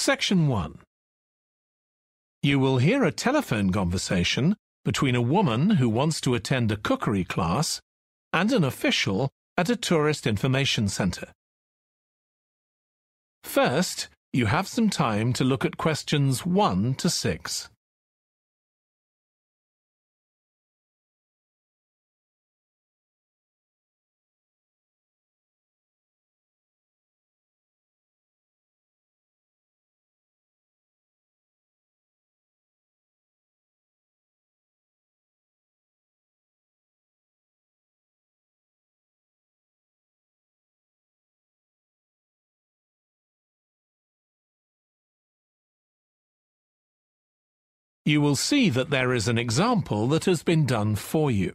Section 1. You will hear a telephone conversation between a woman who wants to attend a cookery class and an official at a tourist information centre. First, you have some time to look at questions 1 to 6. You will see that there is an example that has been done for you.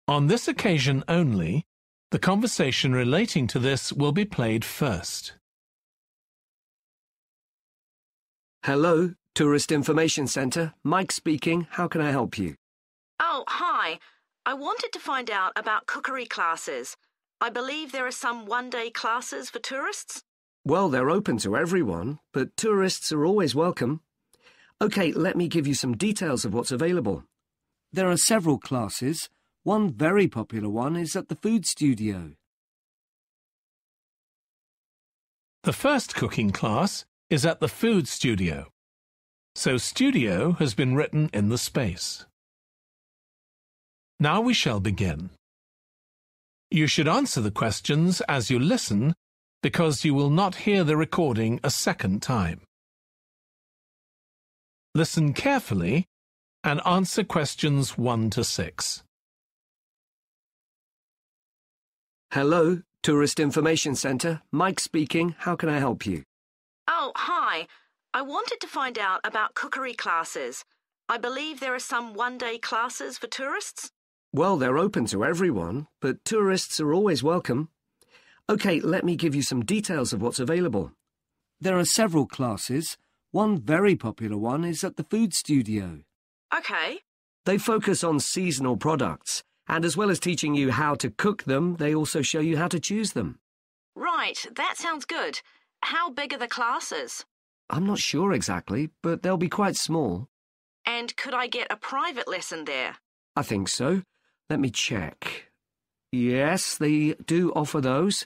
On this occasion only, the conversation relating to this will be played first. Hello, Tourist Information Centre. Mike speaking. How can I help you? Oh, hi. I wanted to find out about cookery classes. I believe there are some one-day classes for tourists. Well, they're open to everyone, but tourists are always welcome. OK, let me give you some details of what's available. There are several classes. One very popular one is at the food studio. The first cooking class is at the food studio, so studio has been written in the space. Now we shall begin. You should answer the questions as you listen because you will not hear the recording a second time. Listen carefully and answer questions 1 to 6. Hello, Tourist Information Centre. Mike speaking. How can I help you? Oh, hi. I wanted to find out about cookery classes. I believe there are some one-day classes for tourists. Well, they're open to everyone, but tourists are always welcome. OK, let me give you some details of what's available. There are several classes. One very popular one is at the food studio. OK. They focus on seasonal products, and as well as teaching you how to cook them, they also show you how to choose them. Right, that sounds good. How big are the classes? I'm not sure exactly, but they'll be quite small. And could I get a private lesson there? I think so. Let me check. Yes, they do offer those.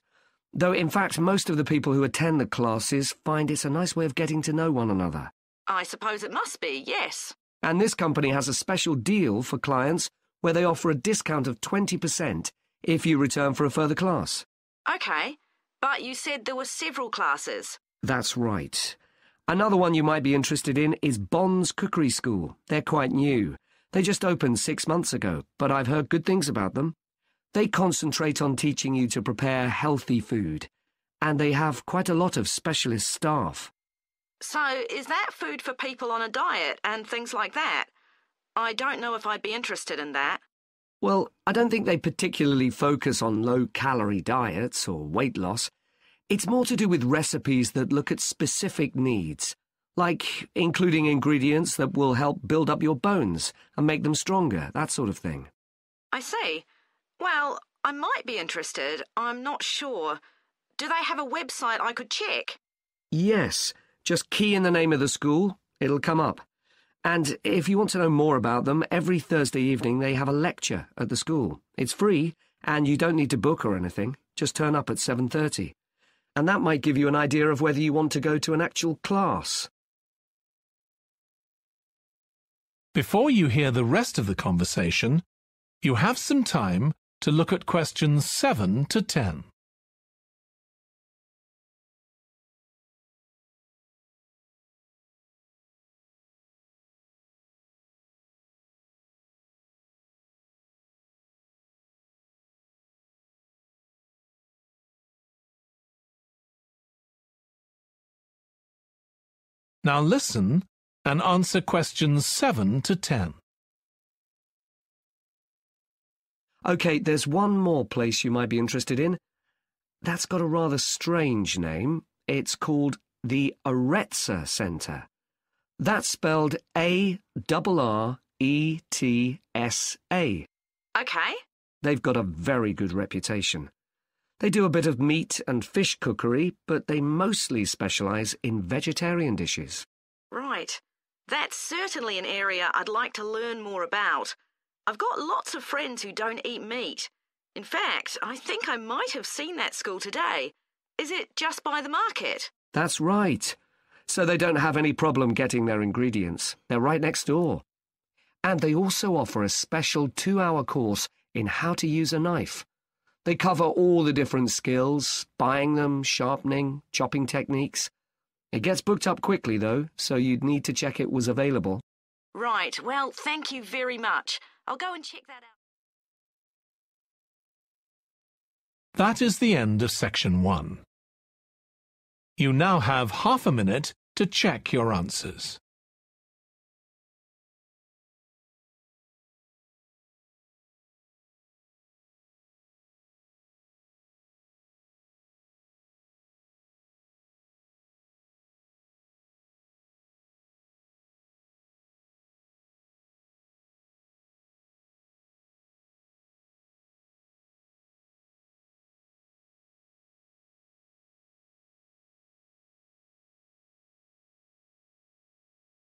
Though, in fact, most of the people who attend the classes find it's a nice way of getting to know one another. I suppose it must be, yes. And this company has a special deal for clients where they offer a discount of 20% if you return for a further class. OK, but you said there were several classes. That's right. Another one you might be interested in is Bond's Cookery School. They're quite new. They just opened 6 months ago, but I've heard good things about them. They concentrate on teaching you to prepare healthy food, and they have quite a lot of specialist staff. So, is that food for people on a diet and things like that? I don't know if I'd be interested in that. Well, I don't think they particularly focus on low-calorie diets or weight loss. It's more to do with recipes that look at specific needs, like including ingredients that will help build up your bones and make them stronger, that sort of thing. I see. Well, I might be interested. I'm not sure. Do they have a website I could check? Yes. Just key in the name of the school. It'll come up. And if you want to know more about them, every Thursday evening they have a lecture at the school. It's free, and you don't need to book or anything. Just turn up at 7:30. And that might give you an idea of whether you want to go to an actual class. Before you hear the rest of the conversation, you have some time to look at questions 7 to 10. Now listen and answer questions 7 to 10. OK, there's one more place you might be interested in. That's got a rather strange name. It's called the Ielts Centre. That's spelled A-R-R-E-T-S-A. OK. They've got a very good reputation. They do a bit of meat and fish cookery, but they mostly specialise in vegetarian dishes. Right. That's certainly an area I'd like to learn more about. I've got lots of friends who don't eat meat. In fact, I think I might have seen that school today. Is it just by the market? That's right. So they don't have any problem getting their ingredients. They're right next door. And they also offer a special 2-hour course in how to use a knife. They cover all the different skills, buying them, sharpening, chopping techniques. It gets booked up quickly, though, so you'd need to check it was available. Right. Well, thank you very much. I'll go and check that out. That is the end of section 1. You now have half a minute to check your answers.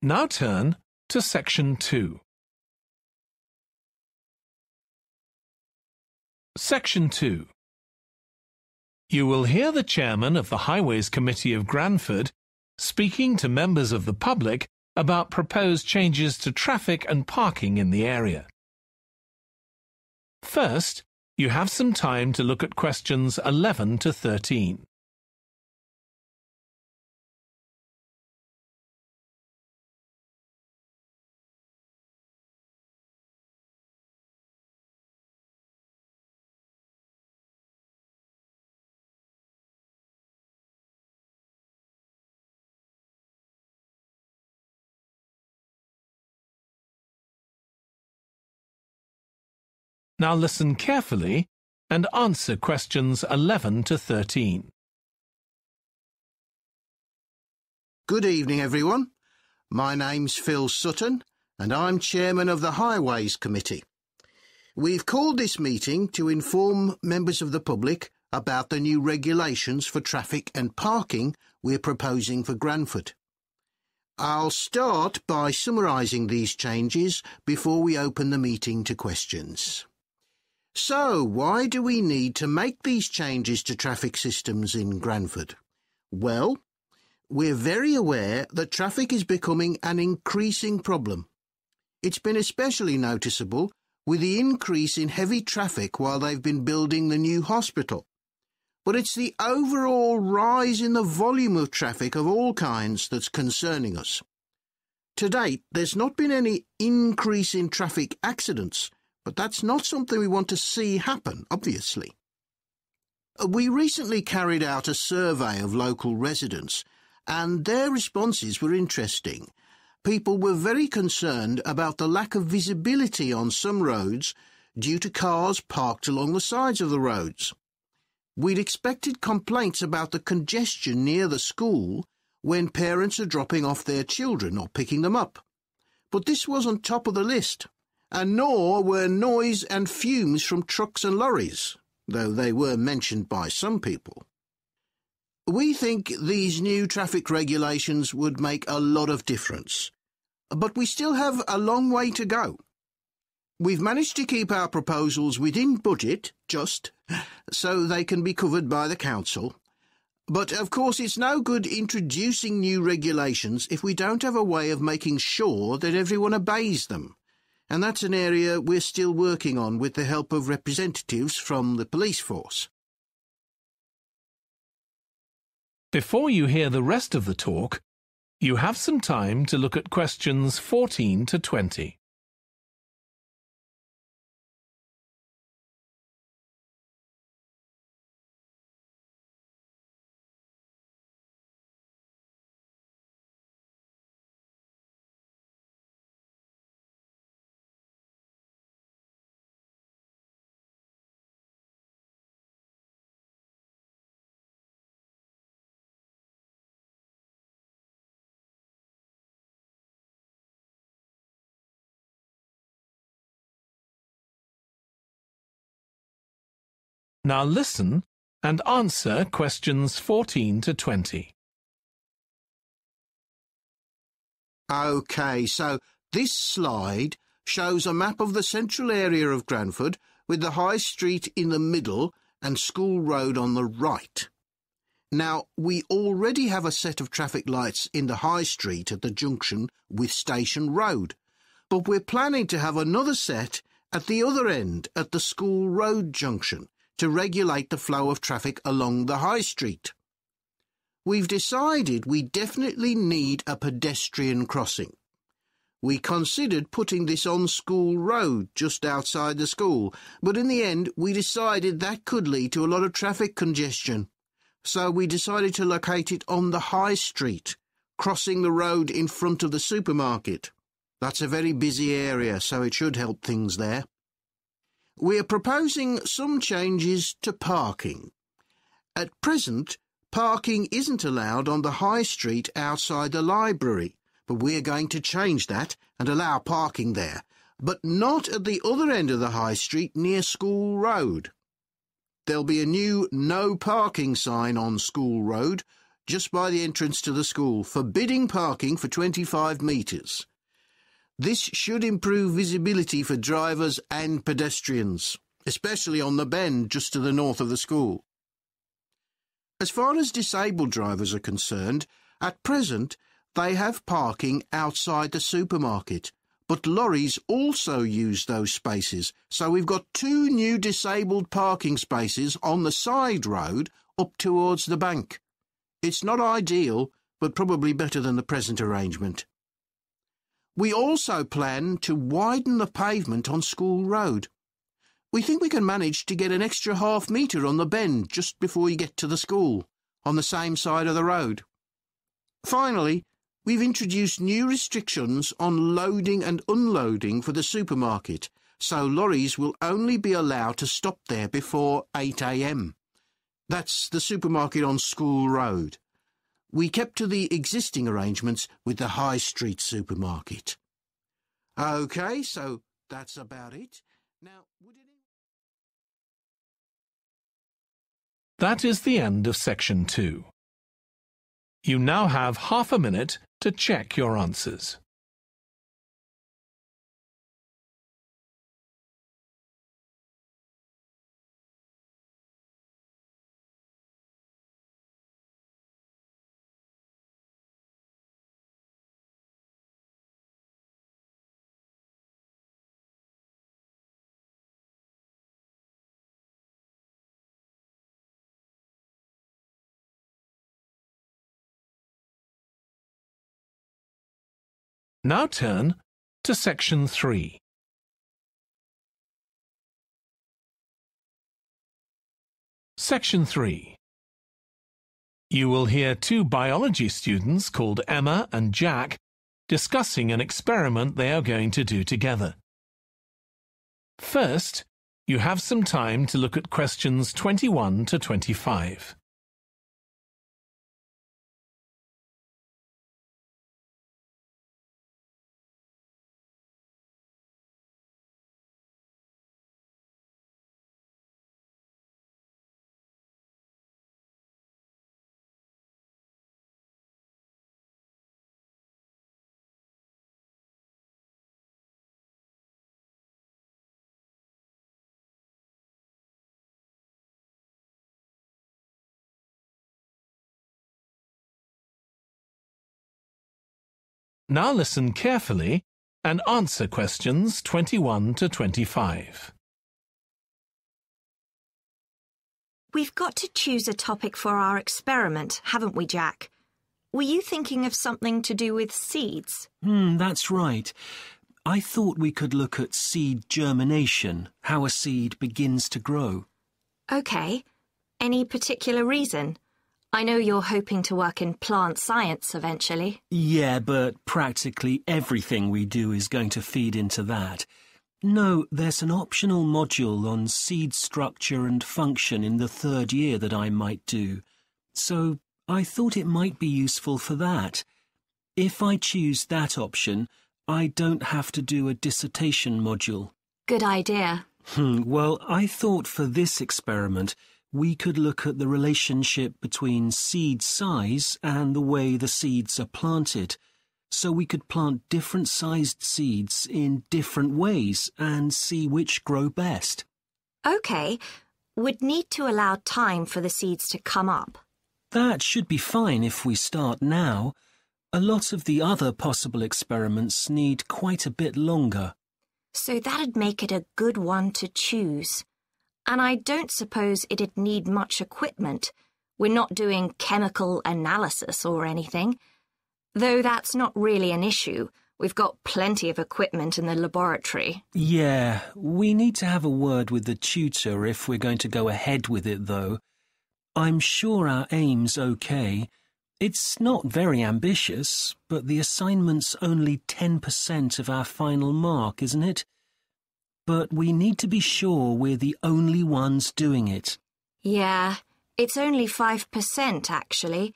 Now turn to section 2. Section 2. You will hear the chairman of the Highways Committee of Granford speaking to members of the public about proposed changes to traffic and parking in the area. First, you have some time to look at questions 11 to 13. Now listen carefully and answer questions 11 to 13. Good evening, everyone. My name's Phil Sutton, and I'm chairman of the Highways Committee. We've called this meeting to inform members of the public about the new regulations for traffic and parking we're proposing for Granford. I'll start by summarising these changes before we open the meeting to questions. So, why do we need to make these changes to traffic systems in Granford? Well, we're very aware that traffic is becoming an increasing problem. It's been especially noticeable with the increase in heavy traffic while they've been building the new hospital. But it's the overall rise in the volume of traffic of all kinds that's concerning us. To date, there's not been any increase in traffic accidents, but that's not something we want to see happen, obviously. We recently carried out a survey of local residents, and their responses were interesting. People were very concerned about the lack of visibility on some roads due to cars parked along the sides of the roads. We'd expected complaints about the congestion near the school when parents are dropping off their children or picking them up. But this wasn't top of the list, and nor were noise and fumes from trucks and lorries, though they were mentioned by some people. We think these new traffic regulations would make a lot of difference, but we still have a long way to go. We've managed to keep our proposals within budget, so they can be covered by the council. But, of course, it's no good introducing new regulations if we don't have a way of making sure that everyone obeys them. And that's an area we're still working on with the help of representatives from the police force. Before you hear the rest of the talk, you have some time to look at questions 14 to 20. Now listen and answer questions 14 to 20. OK, so this slide shows a map of the central area of Granford with the High Street in the middle and School Road on the right. Now, we already have a set of traffic lights in the High Street at the junction with Station Road, but we're planning to have another set at the other end at the School Road junction to regulate the flow of traffic along the High Street. We've decided we definitely need a pedestrian crossing. We considered putting this on School Road just outside the school, but in the end we decided that could lead to a lot of traffic congestion. So we decided to locate it on the High Street, crossing the road in front of the supermarket. That's a very busy area, so it should help things there. We're proposing some changes to parking. At present, parking isn't allowed on the High Street outside the library, but we're going to change that and allow parking there, but not at the other end of the High Street near School Road. There'll be a new no parking sign on School Road just by the entrance to the school, forbidding parking for 25 metres. This should improve visibility for drivers and pedestrians, especially on the bend just to the north of the school. As far as disabled drivers are concerned, at present they have parking outside the supermarket, but lorries also use those spaces, so we've got 2 new disabled parking spaces on the side road up towards the bank. It's not ideal, but probably better than the present arrangement. We also plan to widen the pavement on School Road. We think we can manage to get an extra half metre on the bend just before you get to the school, on the same side of the road. Finally, we've introduced new restrictions on loading and unloading for the supermarket, so lorries will only be allowed to stop there before 8 a.m. That's the supermarket on School Road. We kept to the existing arrangements with the High Street supermarket. OK, so that's about it. Now, That is the end of section 2. You now have half a minute to check your answers. Now turn to section 3. Section 3. You will hear 2 biology students called Emma and Jack discussing an experiment they are going to do together. First, you have some time to look at questions 21 to 25. Now listen carefully and answer questions 21 to 25. We've got to choose a topic for our experiment, haven't we, Jack? Were you thinking of something to do with seeds? That's right. I thought we could look at seed germination, how a seed begins to grow. OK. Any particular reason? I know you're hoping to work in plant science eventually. Yeah, but practically everything we do is going to feed into that. No, there's an optional module on seed structure and function in the 3rd year that I might do. So I thought it might be useful for that. If I choose that option, I don't have to do a dissertation module. Good idea. Well, I thought for this experiment we could look at the relationship between seed size and the way the seeds are planted. So we could plant different sized seeds in different ways and see which grow best. OK, we'd need to allow time for the seeds to come up. That should be fine if we start now. A lot of the other possible experiments need quite a bit longer. So that'd make it a good one to choose. And I don't suppose it'd need much equipment. We're not doing chemical analysis or anything. Though that's not really an issue. We've got plenty of equipment in the laboratory. Yeah, we need to have a word with the tutor if we're going to go ahead with it, though. I'm sure our aim's okay. It's not very ambitious, but the assignment's only 10% of our final mark, isn't it? But we need to be sure we're the only ones doing it. Yeah, it's only 5% actually,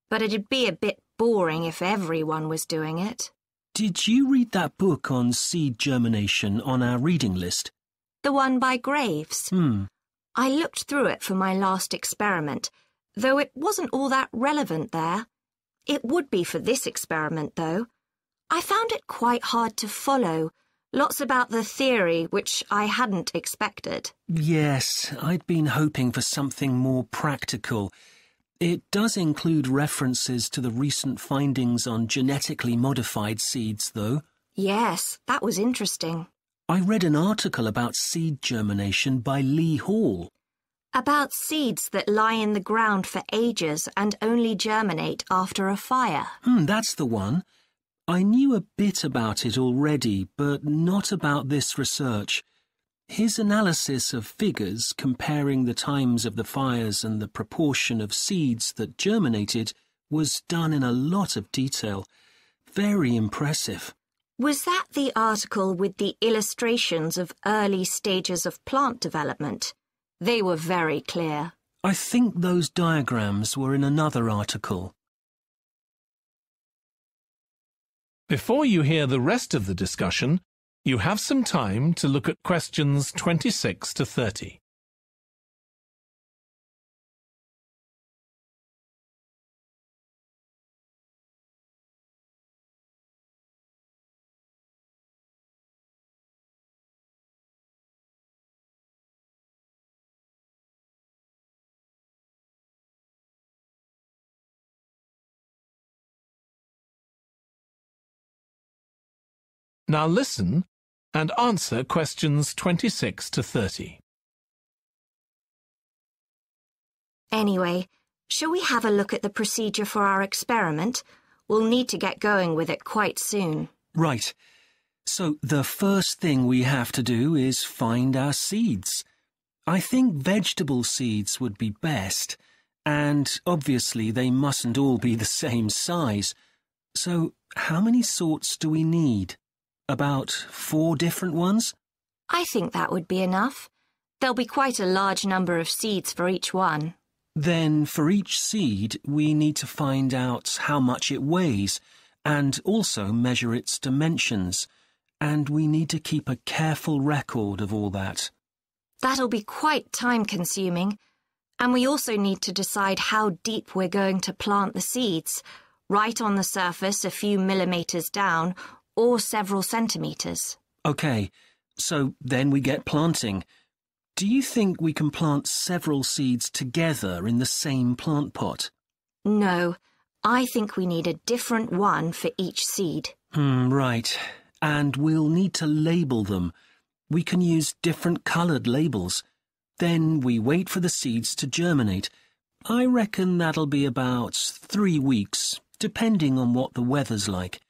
but it'd be a bit boring if everyone was doing it. Did you read that book on seed germination on our reading list? The one by Graves? I looked through it for my last experiment, though it wasn't all that relevant there. It would be for this experiment, though. I found it quite hard to follow. Lots about the theory, which I hadn't expected. Yes, I'd been hoping for something more practical. It does include references to the recent findings on genetically modified seeds, though. Yes, that was interesting. I read an article about seed germination by Lee Hall. About seeds that lie in the ground for ages and only germinate after a fire. That's the one. I knew a bit about it already, but not about this research. His analysis of figures comparing the times of the fires and the proportion of seeds that germinated was done in a lot of detail. Very impressive. Was that the article with the illustrations of early stages of plant development? They were very clear. I think those diagrams were in another article. Before you hear the rest of the discussion, you have some time to look at questions 26 to 30. Now listen and answer questions 26 to 30. Anyway, shall we have a look at the procedure for our experiment? We'll need to get going with it quite soon. Right. So the first thing we have to do is find our seeds. I think vegetable seeds would be best, and obviously they mustn't all be the same size. So how many sorts do we need? About 4 different ones? I think that would be enough. There'll be quite a large number of seeds for each one. Then for each seed, we need to find out how much it weighs and also measure its dimensions. And we need to keep a careful record of all that. That'll be quite time-consuming. And we also need to decide how deep we're going to plant the seeds. Right on the surface, a few millimetres down, or several centimetres. OK, so then we get planting. Do you think we can plant several seeds together in the same plant pot? No, I think we need a different one for each seed. Right. And we'll need to label them. We can use different coloured labels. Then we wait for the seeds to germinate. I reckon that'll be about 3 weeks, depending on what the weather's like.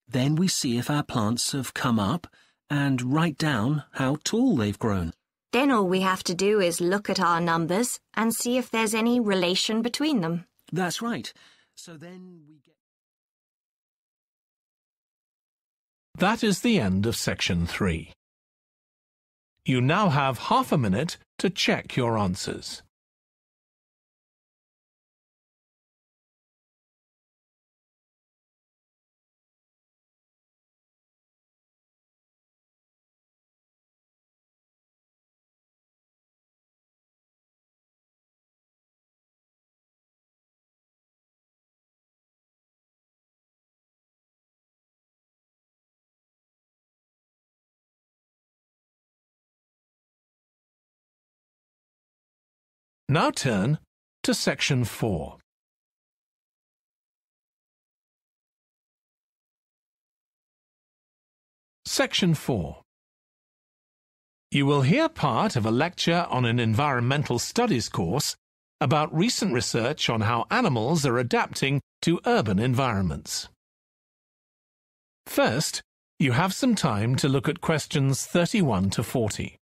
Then we see if our plants have come up and write down how tall they've grown. Then all we have to do is look at our numbers and see if there's any relation between them. That's right. So then we get... That is the end of section 3. You now have half a minute to check your answers. Now turn to Section 4. Section 4. You will hear part of a lecture on an environmental studies course about recent research on how animals are adapting to urban environments. First, you have some time to look at questions 31 to 40.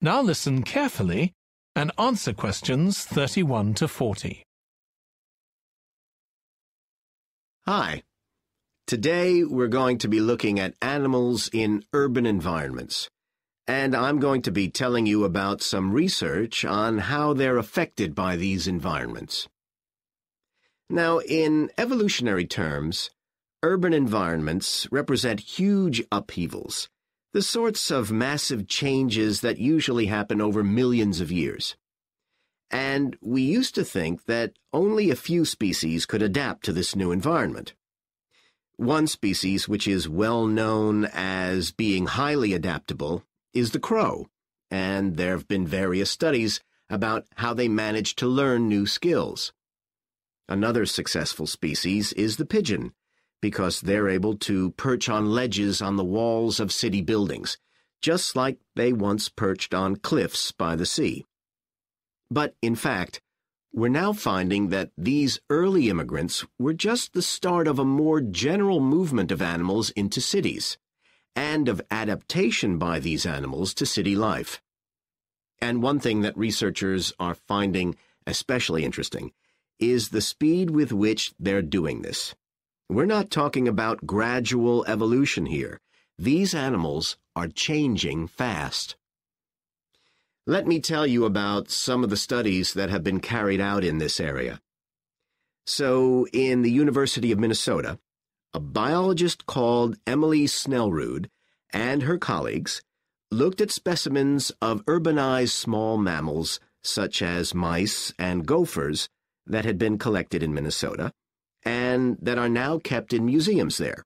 Now listen carefully and answer questions 31 to 40. Hi. Today we're going to be looking at animals in urban environments, and I'm going to be telling you about some research on how they're affected by these environments. Now, in evolutionary terms, urban environments represent huge upheavals, the sorts of massive changes that usually happen over millions of years. And we used to think that only a few species could adapt to this new environment. One species which is well known as being highly adaptable is the crow, and there have been various studies about how they manage to learn new skills. Another successful species is the pigeon, because they're able to perch on ledges on the walls of city buildings, just like they once perched on cliffs by the sea. But, in fact, we're now finding that these early immigrants were just the start of a more general movement of animals into cities, and of adaptation by these animals to city life. And one thing that researchers are finding especially interesting is the speed with which they're doing this. We're not talking about gradual evolution here. These animals are changing fast. Let me tell you about some of the studies that have been carried out in this area. So, in the University of Minnesota, a biologist called Emily Snellrud and her colleagues looked at specimens of urbanized small mammals such as mice and gophers that had been collected in Minnesota and that are now kept in museums there.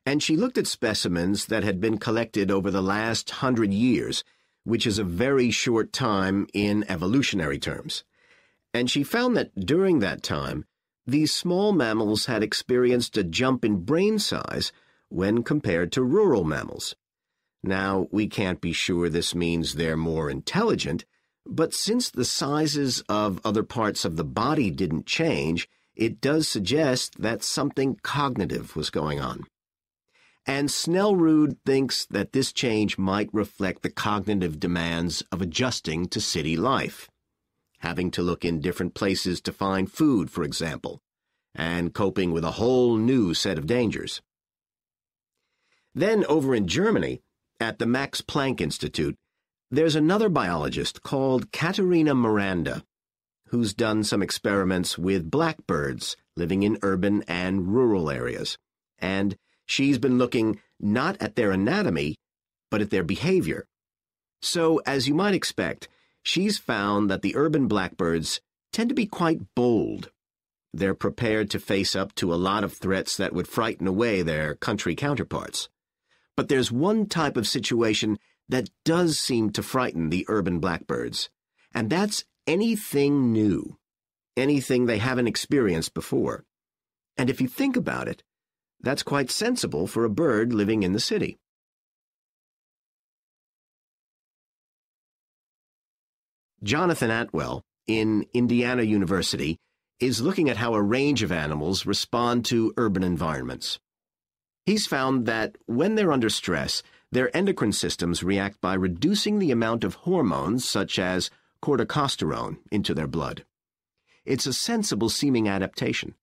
And she looked at specimens that had been collected over the last 100 years, which is a very short time in evolutionary terms. And she found that during that time, these small mammals had experienced a jump in brain size when compared to rural mammals. Now, we can't be sure this means they're more intelligent, but since the sizes of other parts of the body didn't change, it does suggest that something cognitive was going on. And Snellrud thinks that this change might reflect the cognitive demands of adjusting to city life, having to look in different places to find food, for example, and coping with a whole new set of dangers. Then over in Germany, at the Max Planck Institute, there's another biologist called Katharina Miranda, who's done some experiments with blackbirds living in urban and rural areas. And she's been looking not at their anatomy, but at their behavior. So, as you might expect, she's found that the urban blackbirds tend to be quite bold. They're prepared to face up to a lot of threats that would frighten away their country counterparts. But there's one type of situation that does seem to frighten the urban blackbirds, and that's anything new, anything they haven't experienced before. And if you think about it, that's quite sensible for a bird living in the city. Jonathan Atwell, in Indiana University, is looking at how a range of animals respond to urban environments. He's found that when they're under stress, Their endocrine systems react by reducing the amount of hormones such as corticosterone into their blood. It's a sensible-seeming adaptation.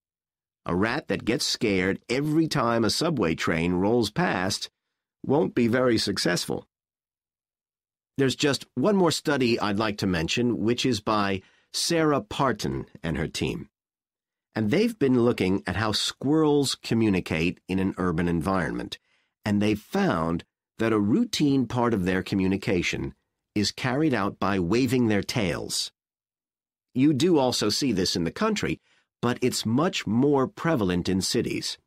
A rat that gets scared every time a subway train rolls past won't be very successful. There's just one more study I'd like to mention, which is by Sarah Parton and her team. And they've been looking at how squirrels communicate in an urban environment, and they've found that a routine part of their communication is carried out by waving their tails. You do also see this in the country, but it's much more prevalent in cities,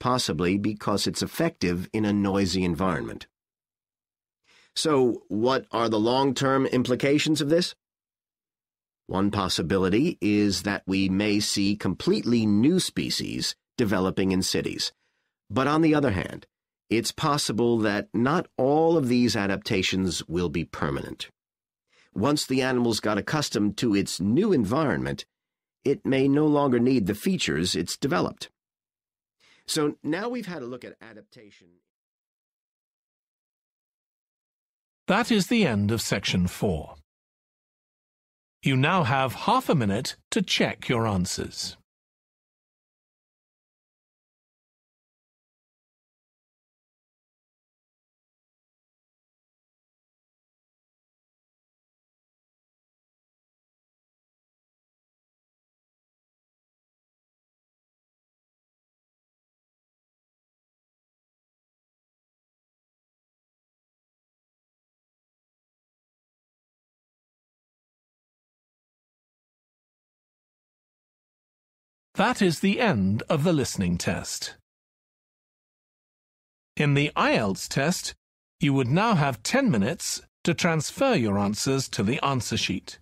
possibly because it's effective in a noisy environment. So, what are the long-term implications of this? One possibility is that we may see completely new species developing in cities. But on the other hand, it's possible that not all of these adaptations will be permanent. Once the animals got accustomed to its new environment, it may no longer need the features it's developed. So now we've had a look at adaptation. That is the end of section 4. You now have half a minute to check your answers. That is the end of the listening test. In the Ielts test, you would now have 10 minutes to transfer your answers to the answer sheet.